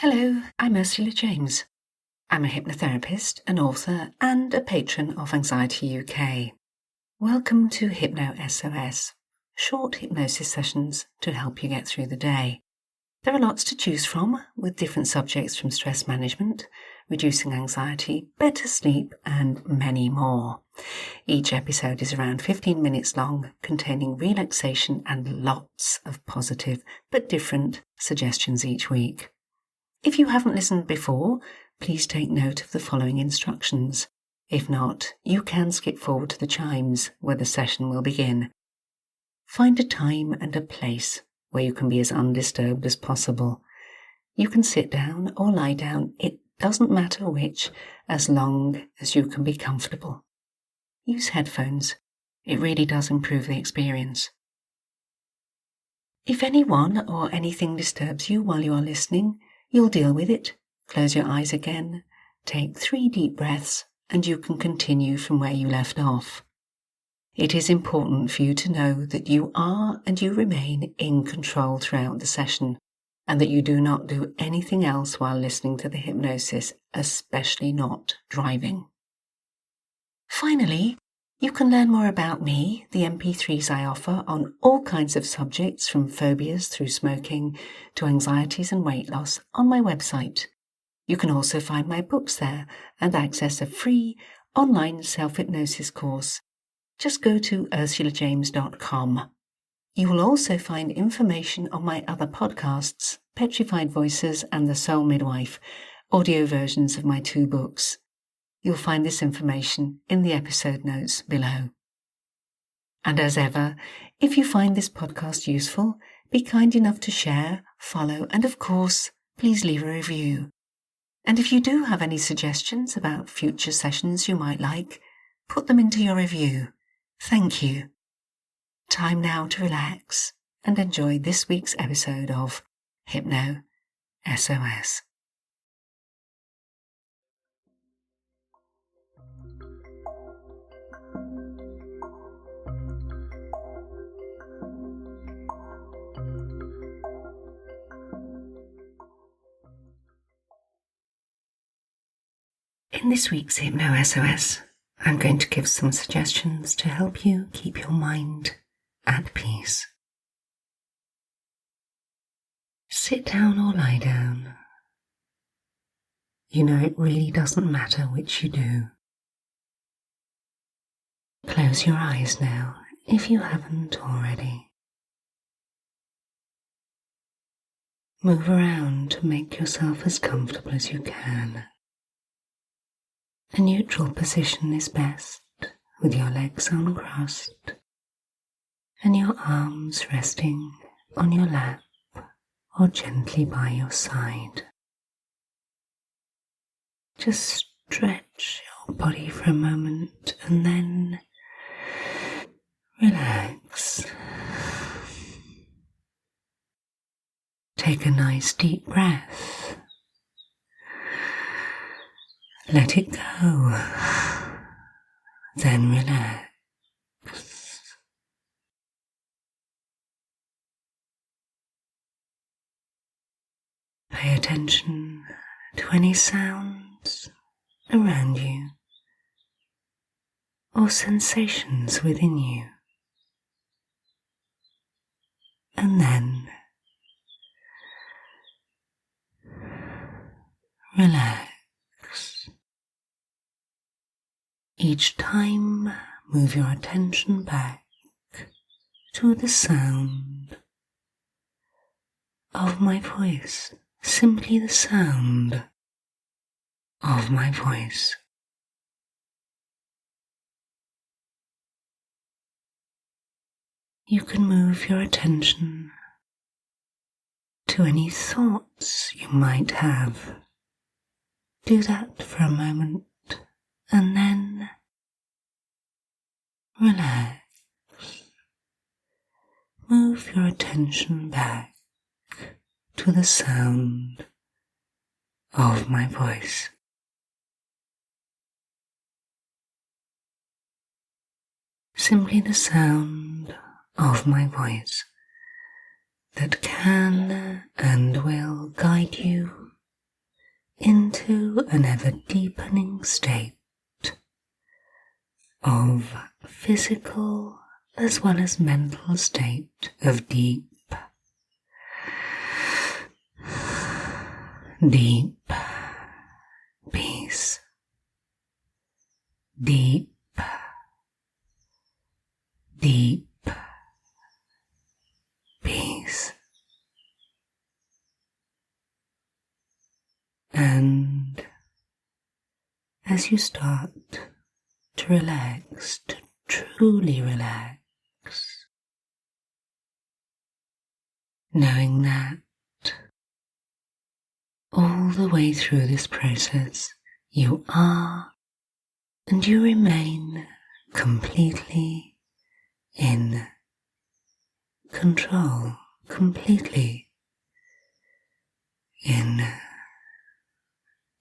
Hello, I'm Ursula James. I'm a hypnotherapist, an author, and a patron of Anxiety UK. Welcome to Hypno SOS, short hypnosis sessions to help you get through the day. There are lots to choose from, with different subjects from stress management, reducing anxiety, better sleep, and many more. Each episode is around 15 minutes long, containing relaxation and lots of positive but different suggestions each week. If you haven't listened before, please take note of the following instructions. If not, you can skip forward to the chimes where the session will begin. Find a time and a place where you can be as undisturbed as possible. You can sit down or lie down, it doesn't matter which, as long as you can be comfortable. Use headphones. It really does improve the experience. If anyone or anything disturbs you while you are listening, you'll deal with it. Close your eyes again, take 3 deep breaths, and you can continue from where you left off. It is important for you to know that you are and you remain in control throughout the session, and that you do not do anything else while listening to the hypnosis, especially not driving. Finally, you can learn more about me, the MP3s I offer, on all kinds of subjects from phobias through smoking to anxieties and weight loss on my website. You can also find my books there and access a free online self-hypnosis course. Just go to ursulajames.com. You will also find information on my other podcasts, Petrified Voices and The Soul Midwife, audio versions of my 2 books. You'll find this information in the episode notes below. And as ever, if you find this podcast useful, be kind enough to share, follow, and of course, please leave a review. And if you do have any suggestions about future sessions you might like, put them into your review. Thank you. Time now to relax and enjoy this week's episode of Hypno SOS. In this week's Hypno SOS, I'm going to give some suggestions to help you keep your mind at peace. Sit down or lie down. You know it really doesn't matter which you do. Close your eyes now, if you haven't already. Move around to make yourself as comfortable as you can. A neutral position is best, with your legs uncrossed and your arms resting on your lap or gently by your side. Just stretch your body for a moment and then relax. Take a nice deep breath. Let it go, then relax. Pay attention to any sounds around you or sensations within you, and then relax. Each time, move your attention back to the sound of my voice, simply the sound of my voice. You can move your attention to any thoughts you might have. Do that for a moment and then relax. Move your attention back to the sound of my voice. Simply the sound of my voice that can and will guide you into an ever deepening state of physical as well as mental state of deep peace, deep peace. And as you start to relax, to truly relax, knowing that all the way through this process you are and you remain completely in control, completely in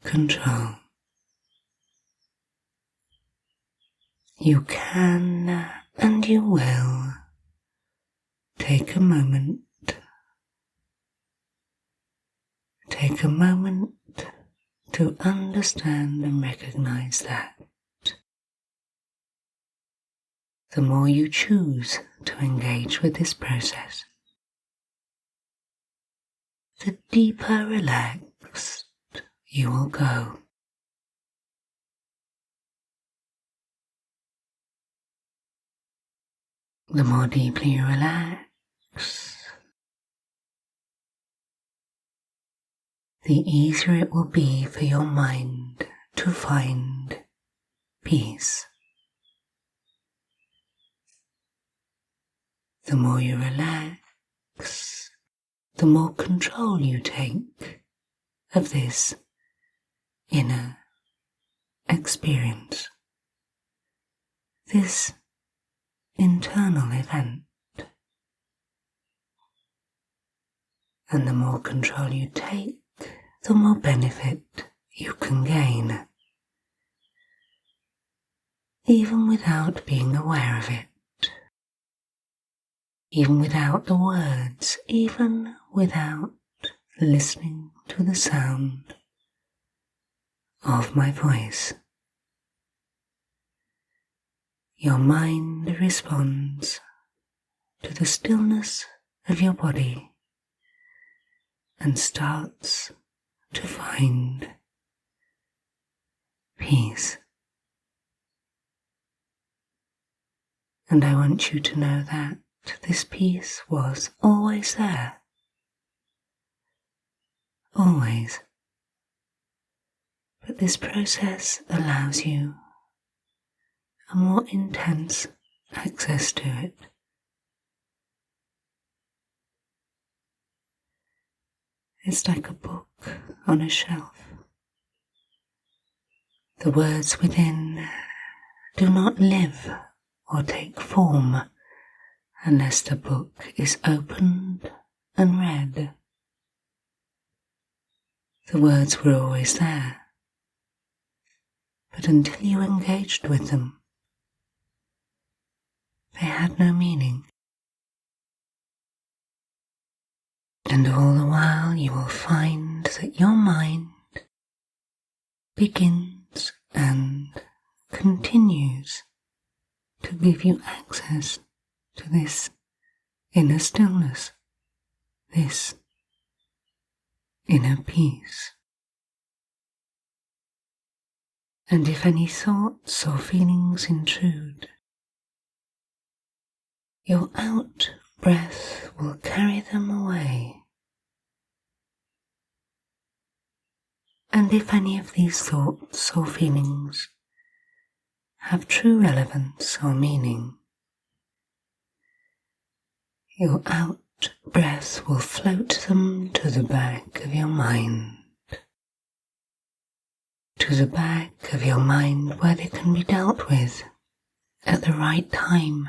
control. You can and you will take a moment to understand and recognize that the more you choose to engage with this process, the deeper relaxed you will go. The more deeply you relax, the easier it will be for your mind to find peace. The more you relax, the more control you take of this inner experience, this internal event. And the more control you take, the more benefit you can gain, even without being aware of it, even without the words, even without listening to the sound of my voice. Your mind responds to the stillness of your body and starts to find peace. And I want you to know that this peace was always there. Always. But this process allows you a more intense access to it. It's like a book on a shelf. The words within do not live or take form unless the book is opened and read. The words were always there, but until you engaged with them, they had no meaning. And all the while you will find that your mind begins and continues to give you access to this inner stillness, this inner peace. And if any thoughts or feelings intrude, your out breath will carry them away. And if any of these thoughts or feelings have true relevance or meaning, your out breath will float them to the back of your mind. To the back of your mind where they can be dealt with at the right time.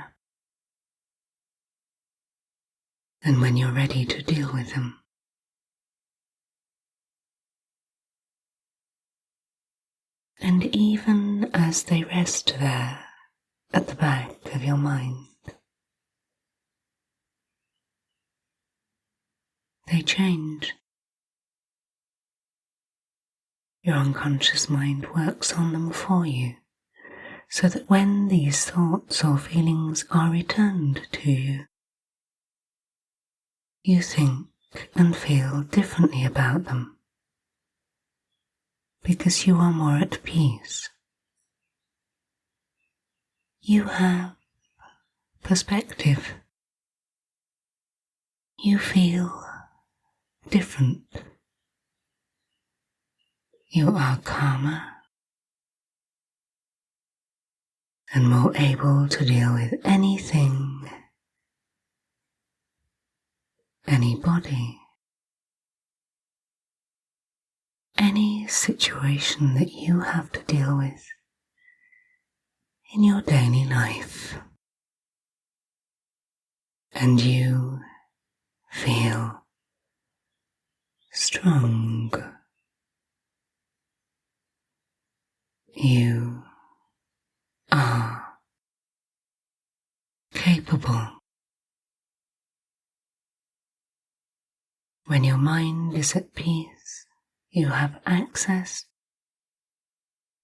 And when you're ready to deal with them. And even as they rest there at the back of your mind, they change. Your unconscious mind works on them for you, so that when these thoughts or feelings are returned to you, you think and feel differently about them, because you are more at peace. You have perspective. You feel different. You are calmer and more able to deal with anything, anybody, any situation that you have to deal with in your daily life. And you feel strong. You are capable. When your mind is at peace, you have access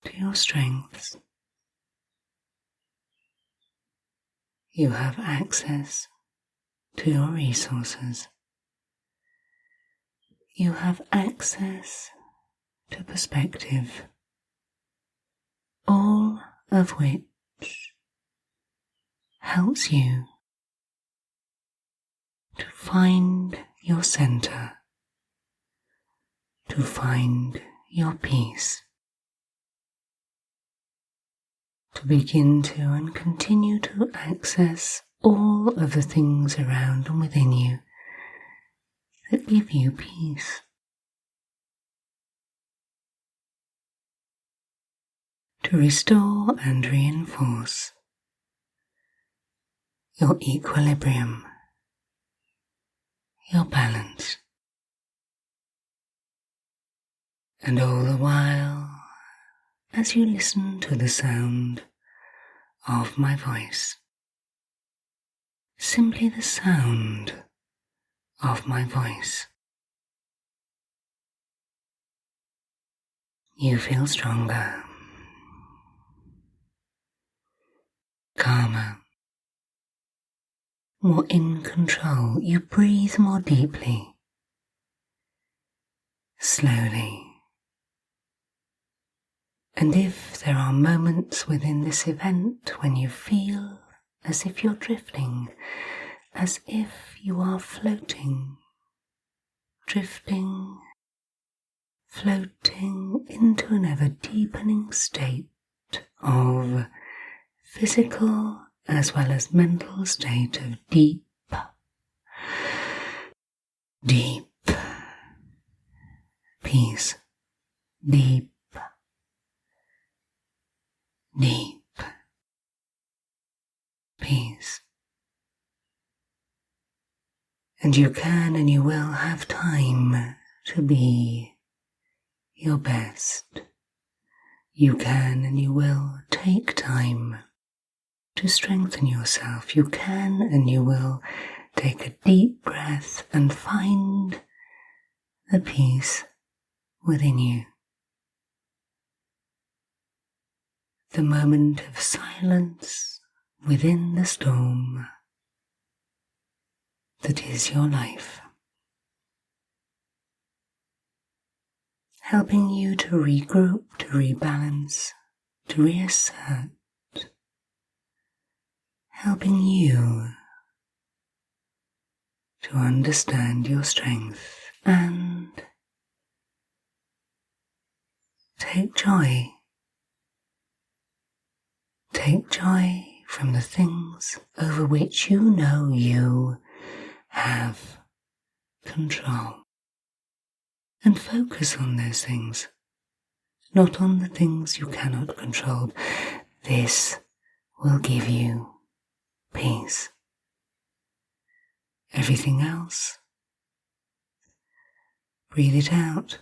to your strengths. You have access to your resources. You have access to perspective, all of which helps you to find your center, to find your peace, to begin to and continue to access all of the things around and within you that give you peace. To restore and reinforce your equilibrium, your balance. And all the while, as you listen to the sound of my voice, simply the sound of my voice, you feel stronger, calmer, more in control. You breathe more deeply, slowly. And if there are moments within this event when you feel as if you're drifting, as if you are floating, drifting, floating into an ever deepening state of physical as well as mental state of deep peace, deep peace. And you can and you will have time to be your best. You can and you will take time to strengthen yourself. You can and you will take a deep breath and find the peace within you. The moment of silence within the storm that is your life. Helping you to regroup, to rebalance, to reassert. Helping you to understand your strength and take joy. Take joy from the things over which you know you have control. And focus on those things, not on the things you cannot control. This will give you peace. Everything else, breathe it out.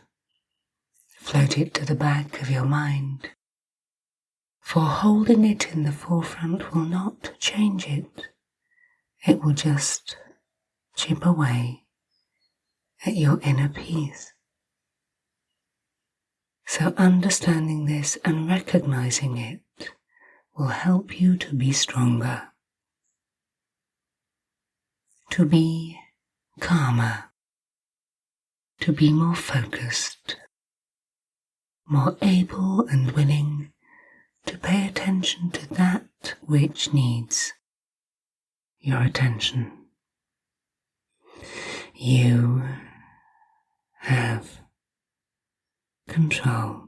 Float it to the back of your mind. For holding it in the forefront will not change it. It will just chip away at your inner peace. So understanding this and recognizing it will help you to be stronger, to be calmer, to be more focused, more able and willing to pay attention to that which needs your attention. You have control.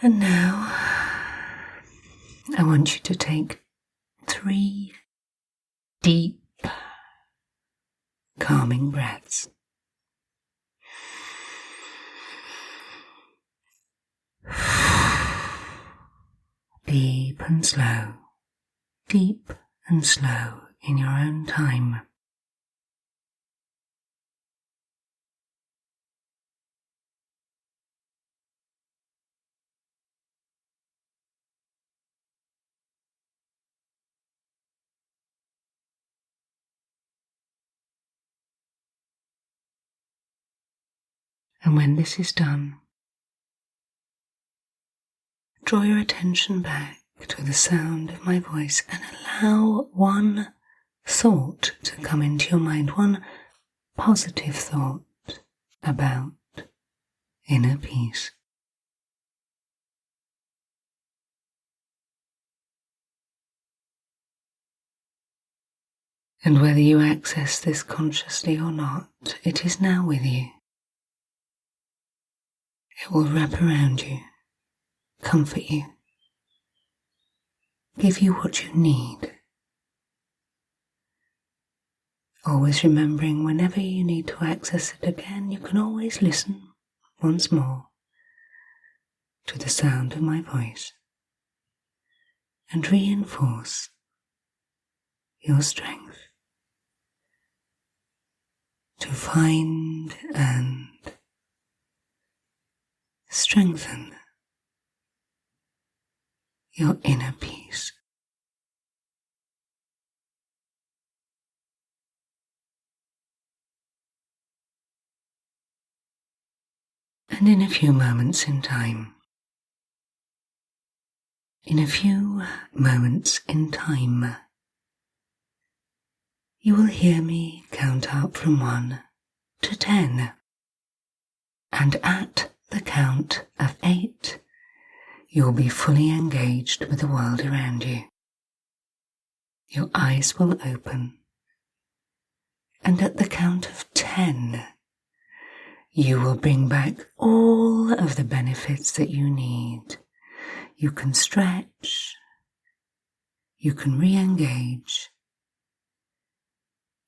And now I want you to take 3 deep, calming breaths. Deep and slow, deep and slow in your own time. And when this is done, draw your attention back to the sound of my voice and allow one thought to come into your mind, one positive thought about inner peace. And whether you access this consciously or not, it is now with you. It will wrap around you, comfort you, give you what you need. Always remembering whenever you need to access it again, you can always listen once more to the sound of my voice and reinforce your strength to find and strengthen your inner peace. And in a few moments in time, you will hear me count up from 1 to 10. And at the count of 8, you'll be fully engaged with the world around you. Your eyes will open, and at the count of 10, you will bring back all of the benefits that you need. You can stretch, you can re-engage,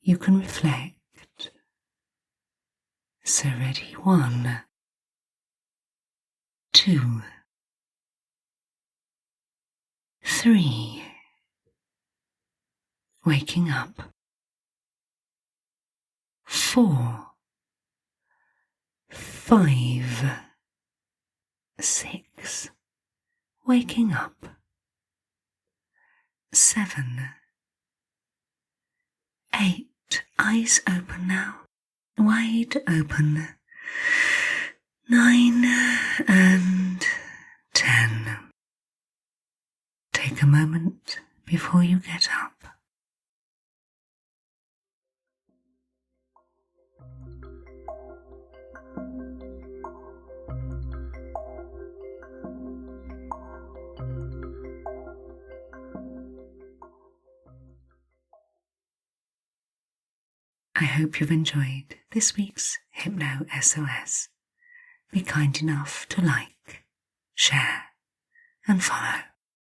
you can reflect. So ready, 1, 2, 3, waking up, 4, 5, 6, waking up, 7, 8, eyes open now, wide open, 9 and 10. Take a moment before you get up. I hope you've enjoyed this week's Hypno SOS. Be kind enough to like, share, and follow.